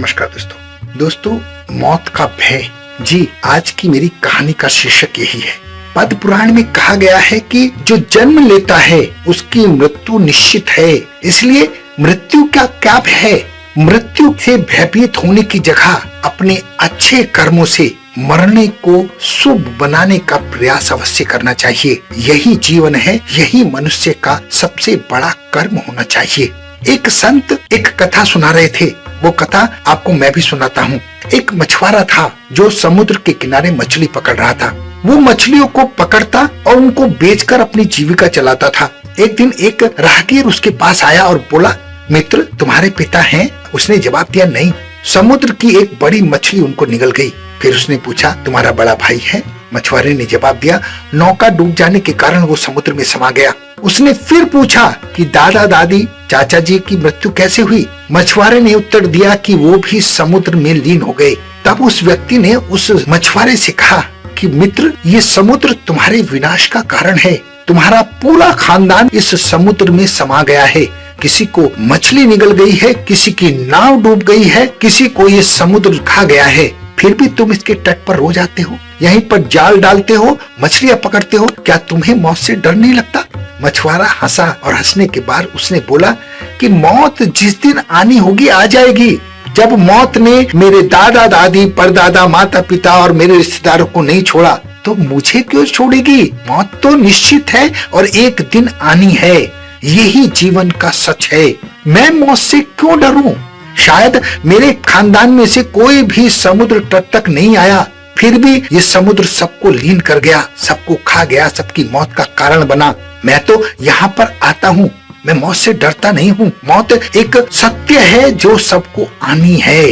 नमस्कार दोस्तों मौत का भय। जी, आज की मेरी कहानी का शीर्षक यही है। पद्म पुराण में कहा गया है कि जो जन्म लेता है उसकी मृत्यु निश्चित है, इसलिए मृत्यु का क्या भय है। मृत्यु से भयभीत होने की जगह अपने अच्छे कर्मों से मरने को शुभ बनाने का प्रयास अवश्य करना चाहिए। यही जीवन है, यही मनुष्य का सबसे बड़ा कर्म होना चाहिए। एक संत एक कथा सुना रहे थे, वो कथा आपको मैं भी सुनाता हूँ। एक मछुआरा था जो समुद्र के किनारे मछली पकड़ रहा था। वो मछलियों को पकड़ता और उनको बेचकर अपनी जीविका चलाता था। एक दिन एक राहगीर उसके पास आया और बोला, मित्र तुम्हारे पिता हैं? उसने जवाब दिया, नहीं। समुद्र की एक बड़ी मछली उनको निगल गई। फिर उसने पूछा, तुम्हारा बड़ा भाई है? मछुआरे ने जवाब दिया, नौका डूब जाने के कारण वो समुद्र में समा गया। उसने फिर पूछा कि दादा दादी चाचा जी की मृत्यु कैसे हुई? मछुआरे ने उत्तर दिया कि वो भी समुद्र में लीन हो गए। तब उस व्यक्ति ने उस मछुआरे से कहा कि मित्र, ये समुद्र तुम्हारे विनाश का कारण है। तुम्हारा पूरा खानदान इस समुद्र में समा गया है। किसी को मछली निगल गई है, किसी की नाव डूब गई है, किसी को ये समुद्र खा गया है, फिर भी तुम इसके तट पर रोज आते हो, यहीं पर जाल डालते हो, मछलियां पकड़ते हो। क्या तुम्हें मौत से डर नहीं लगता? मछुआरा हंसा और हंसने के बाद उसने बोला कि मौत जिस दिन आनी होगी आ जाएगी। जब मौत ने मेरे दादा दादी परदादा माता पिता और मेरे रिश्तेदारों को नहीं छोड़ा तो मुझे क्यों छोड़ेगी? मौत तो निश्चित है और एक दिन आनी है। यही जीवन का सच है। मैं मौत से क्यों डरूं? शायद मेरे खानदान में से कोई भी समुद्र तट तक नहीं आया, फिर भी ये समुद्र सबको लीन कर गया, सबको खा गया, सबकी मौत का कारण बना। मैं तो यहाँ पर आता हूँ, मैं मौत से डरता नहीं हूँ। मौत एक सत्य है जो सबको आनी है।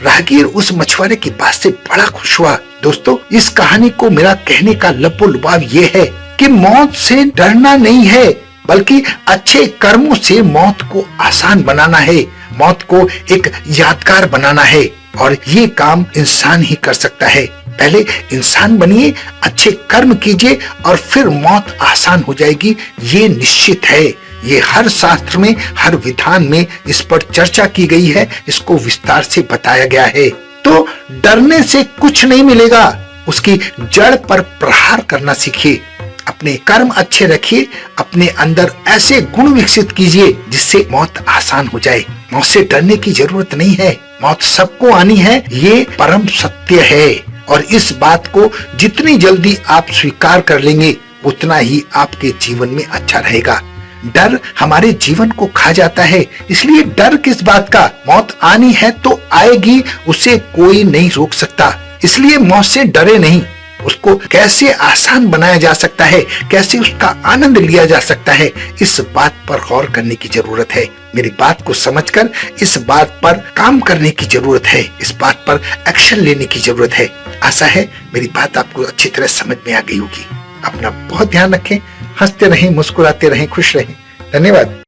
राहगीर उस मछुआरे की बात से बड़ा खुश हुआ। दोस्तों, इस कहानी को मेरा कहने का लबो-लुबाव ये है कि मौत से डरना नहीं है, बल्कि अच्छे कर्मों से मौत को आसान बनाना है, मौत को एक यादगार बनाना है। और ये काम इंसान ही कर सकता है। पहले इंसान बनिए, अच्छे कर्म कीजिए और फिर मौत आसान हो जाएगी। ये निश्चित है। ये हर शास्त्र में, हर विधान में इस पर चर्चा की गई है, इसको विस्तार से बताया गया है। तो डरने से कुछ नहीं मिलेगा, उसकी जड़ पर प्रहार करना सीखिए। अपने कर्म अच्छे रखिए, अपने अंदर ऐसे गुण विकसित कीजिए जिससे मौत आसान हो जाए। मौत से डरने की जरूरत नहीं है, मौत सबको आनी है, ये परम सत्य है। और इस बात को जितनी जल्दी आप स्वीकार कर लेंगे उतना ही आपके जीवन में अच्छा रहेगा। डर हमारे जीवन को खा जाता है, इसलिए डर किस बात का? मौत आनी है तो आएगी, उसे कोई नहीं रोक सकता। इसलिए मौत से डरे नहीं। उसको कैसे आसान बनाया जा सकता है, कैसे उसका आनंद लिया जा सकता है, इस बात पर गौर करने की जरूरत है। मेरी बात को समझकर इस बात पर काम करने की जरूरत है, इस बात पर एक्शन लेने की जरूरत है। आशा है मेरी बात आपको अच्छी तरह समझ में आ गई होगी। अपना बहुत ध्यान रखें, हंसते रहें, मुस्कुराते रहें, खुश रहें। धन्यवाद।